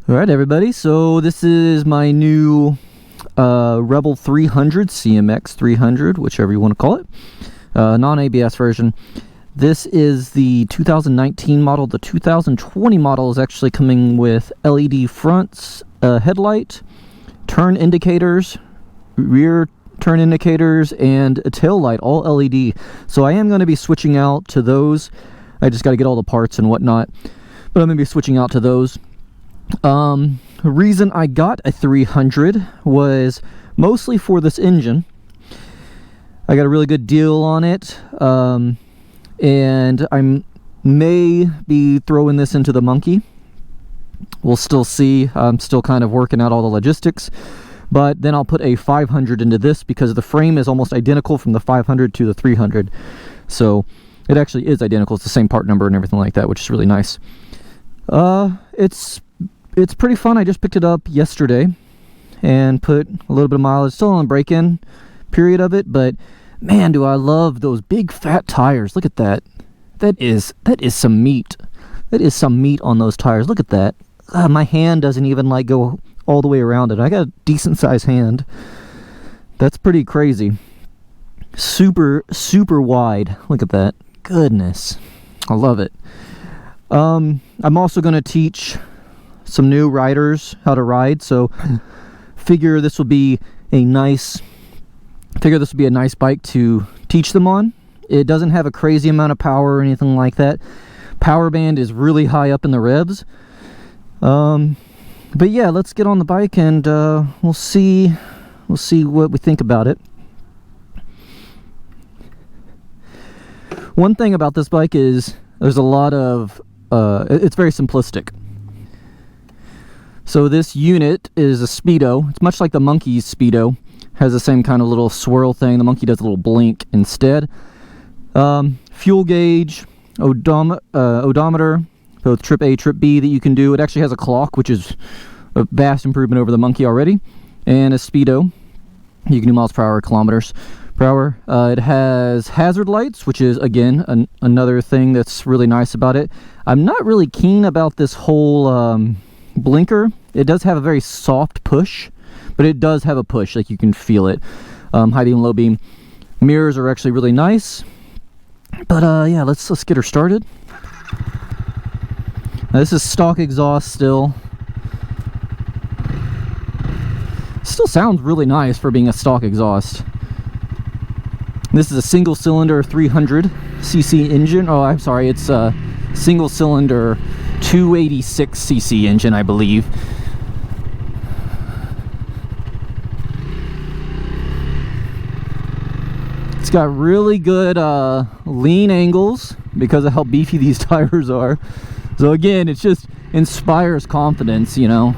Alright everybody, so this is my new Rebel 300, CMX 300, whichever you want to call it, non-ABS version. This is the 2019 model. The 2020 model is actually coming with LED fronts, headlight, turn indicators, rear turn indicators, and a tail light, all LED. So I am going to be switching out to those. I just got to get all the parts and whatnot, but I'm going to be switching out to those. The reason I got a 300 was mostly for this engine. I got a really good deal on it, and I may be throwing this into the Monkey. We'll still see. I'm still kind of working out all the logistics, but then I'll put a 500 into this because the frame is almost identical from the 500 to the 300. So it actually is identical. It's the same part number and everything like that, which is really nice. It's pretty fun. I just picked it up yesterday and put a little bit of mileage. Still on the break-in period of it, but man, do I love those big fat tires. Look at that. That is some meat. That is some meat on those tires. Look at that. God, my hand doesn't even like go all the way around it. I got a decent sized hand. That's pretty crazy. Super wide. Look at that. Goodness. I love it. I'm also going to teach some new riders how to ride, so figure this will be a nice bike to teach them on. It doesn't have a crazy amount of power or anything like that. Power band is really high up in the revs. But yeah, let's get on the bike and we'll see what we think about it. One thing about this bike is there's a lot of it's very simplistic. So this unit is a speedo. It's much like the Monkey's speedo. Has the same kind of little swirl thing. The Monkey does a little blink instead. Fuel gauge, odometer, both trip A, trip B that you can do. It actually has a clock, which is a vast improvement over the Monkey already. And a speedo. You can do miles per hour, kilometers per hour. It has hazard lights, which is, again, another thing that's really nice about it. I'm not really keen about this whole blinker. It does have a very soft push, but it does have a push, like you can feel it. High beam, low beam. Mirrors are actually really nice. But yeah, let's get her started. Now, this is stock exhaust still. Still sounds really nice for being a stock exhaust. This is a single cylinder 300cc engine. Oh, I'm sorry, it's a single cylinder 286cc engine, I believe. It's got really good lean angles because of how beefy these tires are. So again, it just inspires confidence, you know.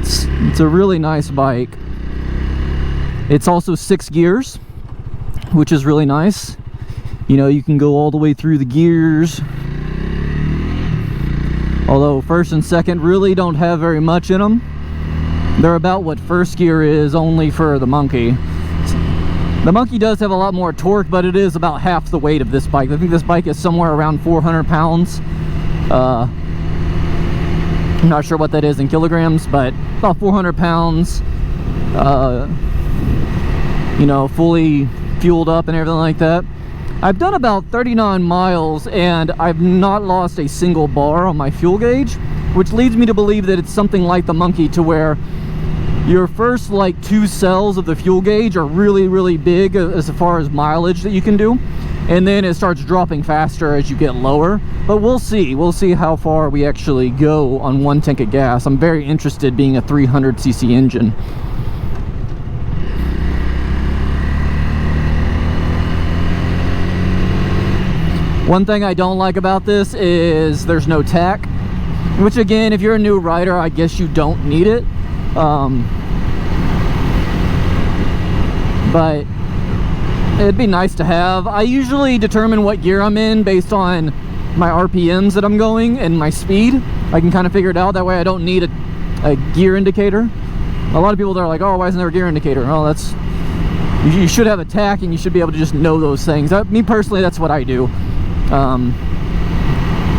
It's a really nice bike. It's also 6 gears, which is really nice. You know, you can go all the way through the gears. Although first and second really don't have very much in them. They're about what first gear is only for the Monkey. The Monkey does have a lot more torque, but it is about half the weight of this bike. I think this bike is somewhere around 400 pounds. I'm not sure what that is in kilograms, but about 400 pounds. You know, fully fueled up and everything like that. I've done about 39 miles and I've not lost a single bar on my fuel gauge, which leads me to believe that it's something like the Monkey, to where your first like 2 cells of the fuel gauge are really big as far as mileage that you can do, and then it starts dropping faster as you get lower. But we'll see how far we actually go on 1 tank of gas. I'm very interested, being a 300cc engine. One thing I don't like about this is there's no tack, which again, if you're a new rider, I guess you don't need it. But it'd be nice to have. I usually determine what gear I'm in based on my RPMs that I'm going and my speed. I can kind of figure it out. That way I don't need a gear indicator. A lot of people, they're like, oh, why isn't there a gear indicator? Oh, that's... You should have a tack and you should be able to just know those things. Me personally, that's what I do.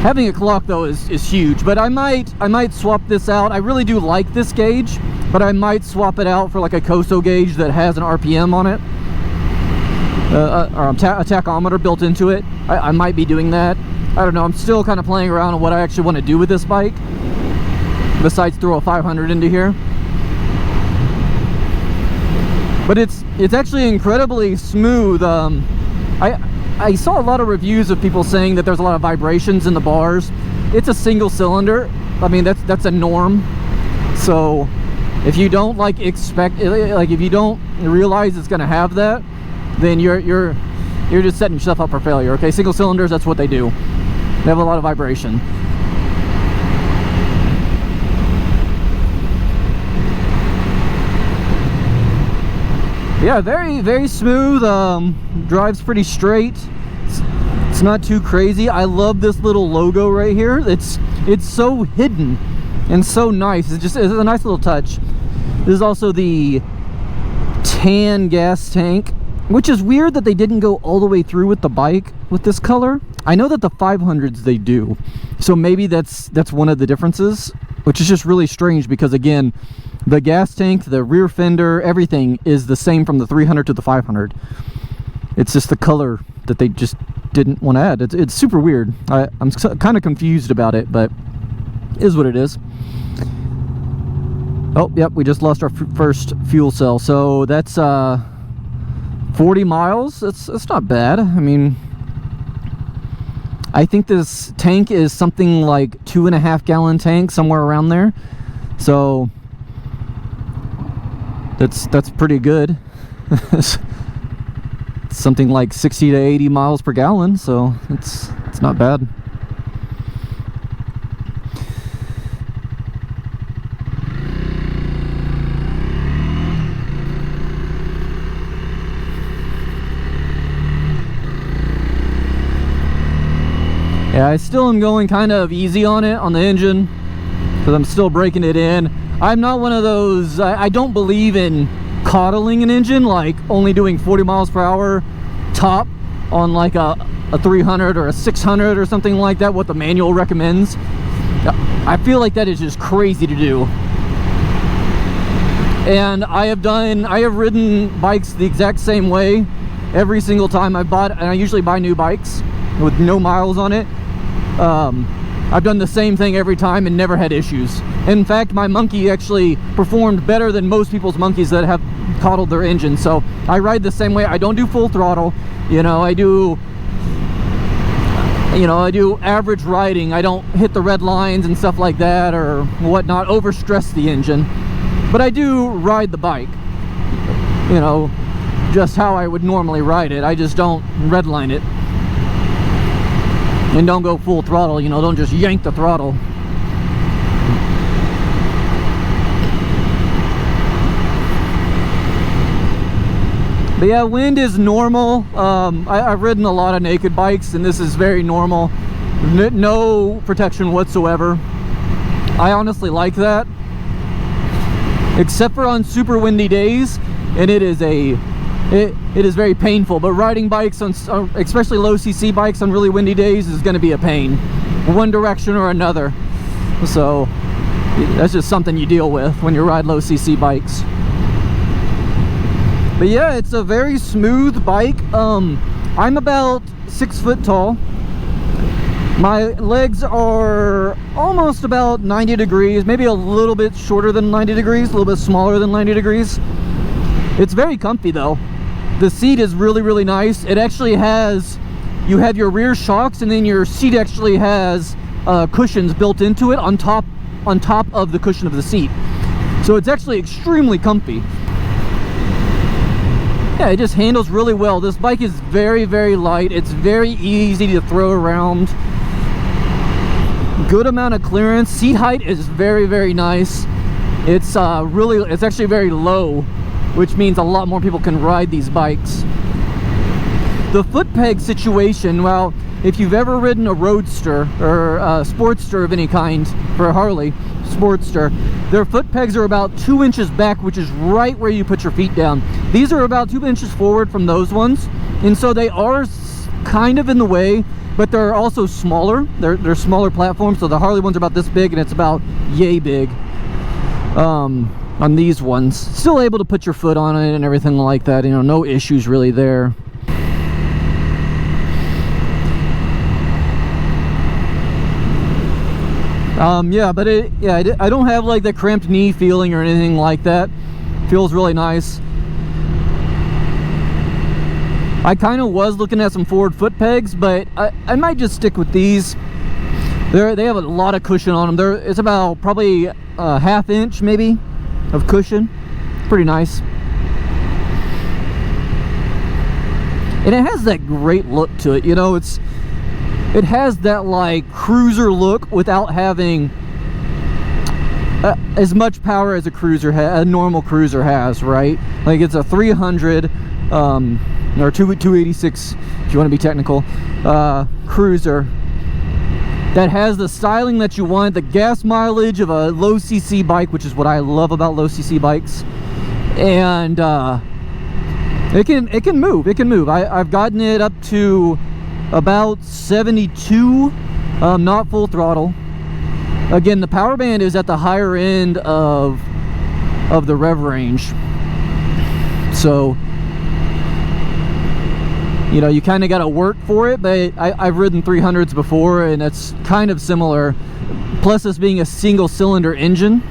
Having a clock though is huge, but I might swap this out. I really do like this gauge, but I might swap it out for like a COSO gauge that has an RPM on it, or a tachometer built into it. I might be doing that. I don't know. I'm still kind of playing around on what I actually want to do with this bike, besides throw a 500 into here. But it's actually incredibly smooth. I saw a lot of reviews of people saying that there's a lot of vibrations in the bars. It's a single cylinder. I mean, that's a norm. So if you don't if you don't realize it's going to have that, then you're just setting yourself up for failure. Okay, single cylinders, that's what they do. They have a lot of vibration. Yeah, very, very smooth. Drives pretty straight. It's not too crazy. I love this little logo right here. It's so hidden and so nice. It's a nice little touch. This is also the tan gas tank, which is weird that they didn't go all the way through with the bike with this color. I know that the 500s they do, so maybe that's one of the differences, which is just really strange because, again, the gas tank, the rear fender, everything is the same from the 300 to the 500. It's just the color that they just didn't want to add. It's super weird. I'm kind of confused about it, but it is what it is. Oh, yep, we just lost our first fuel cell. So that's 40 miles. That's not bad. I mean, I think this tank is something like 2.5 gallon tank, somewhere around there. So that's pretty good. It's something like 60 to 80 miles per gallon, so it's not bad. Yeah, I still am going kind of easy on it, on the engine, because I'm still breaking it in. I'm not one of those, I don't believe in coddling an engine, like only doing 40 miles per hour top on like a 300 or a 600 or something like that, what the manual recommends. I feel like that is just crazy to do. And I have ridden bikes the exact same way every single time I've bought, and I usually buy new bikes with no miles on it. I've done the same thing every time and never had issues. In fact, my Monkey actually performed better than most people's Monkeys that have coddled their engine. So I ride the same way. I don't do full throttle. I do average riding. I don't hit the red lines and stuff like that or whatnot, overstress the engine. But I do ride the bike, just how I would normally ride it. I just don't redline it. And don't go full throttle, don't just yank the throttle. But yeah, wind is normal. I've ridden a lot of naked bikes, and this is very normal. No protection whatsoever. I honestly like that. Except for on super windy days, and it is very painful. But riding bikes, especially low cc bikes on really windy days, is going to be a pain, one direction or another. So that's just something you deal with when you ride low cc bikes. But yeah, it's a very smooth bike. I'm about 6 foot tall. My legs are almost about 90 degrees, maybe a little bit shorter than 90 degrees, a little bit smaller than 90 degrees. It's very comfy though. The seat is really, really nice. It actually has, you have your rear shocks, and then your seat actually has cushions built into it on top of the cushion of the seat. So it's actually extremely comfy. Yeah, it just handles really well. This bike is very, very light. It's very easy to throw around. Good amount of clearance. Seat height is very, very nice. It's actually very low, which means a lot more people can ride these bikes. The foot peg situation, well, if you've ever ridden a Roadster or a Sportster of any kind for a Harley Sportster, their foot pegs are about 2 inches back, which is right where you put your feet down. These are about 2 inches forward from those ones, and so they are kind of in the way, but they're also smaller. They're smaller platforms, so the Harley ones are about this big, and it's about yay big. On these ones, still able to put your foot on it and everything like that. You know, no issues really there. Yeah, but I don't have like that cramped knee feeling or anything like that. Feels really nice. I kind of was looking at some forward foot pegs, but I might just stick with these. They have a lot of cushion on them. It's about probably a ½ inch maybe of cushion. Pretty nice. And it has that great look to it, you know. It has that like cruiser look without having as much power as a normal cruiser has, right? Like it's a 300 or 286 if you want to be technical, cruiser that has the styling that you want, the gas mileage of a low cc bike, which is what I love about low cc bikes. And it can move. I've gotten it up to about 72, not full throttle. Again, the power band is at the higher end of the rev range, so you know, you kind of got to work for it. But I've ridden 300s before, and it's kind of similar, plus this being a single cylinder engine.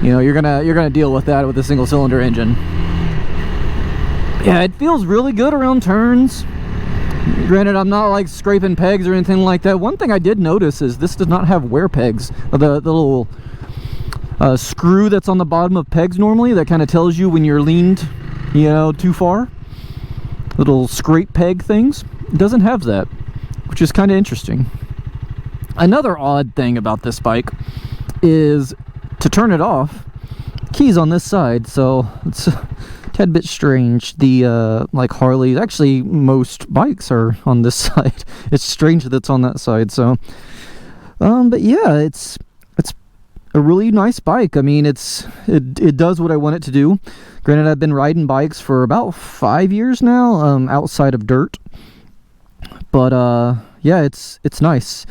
You know, you're gonna deal with that with a single cylinder engine. Yeah, it feels really good around turns. Granted, I'm not like scraping pegs or anything like that. One thing I did notice is this does not have wear pegs. The little screw that's on the bottom of pegs normally that kind of tells you when you're leaned, you know, too far. Little scrape peg things. It doesn't have that, which is kind of interesting. Another odd thing about this bike is to turn it off, keys on this side, so it's a tad bit strange. The like Harley, actually most bikes are on this side. It's strange that it's on that side. So but yeah, it's a really nice bike. I mean, it does what I want it to do. Granted, I've been riding bikes for about 5 years now, outside of dirt, but yeah, it's nice.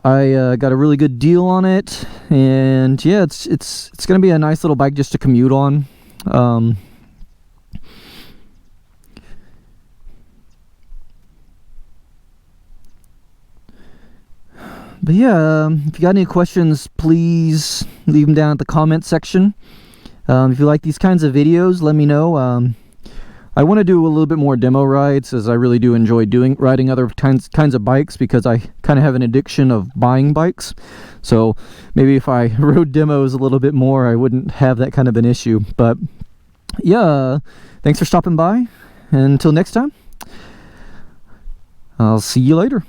I got a really good deal on it, and yeah, it's gonna be a nice little bike just to commute on. But yeah, if you got any questions, please leave them down at the comment section. If you like these kinds of videos, let me know. I want to do a little bit more demo rides, as I really do enjoy riding other kinds of bikes, because I kind of have an addiction of buying bikes. So maybe if I rode demos a little bit more, I wouldn't have that kind of an issue. But yeah, thanks for stopping by. Until next time, I'll see you later.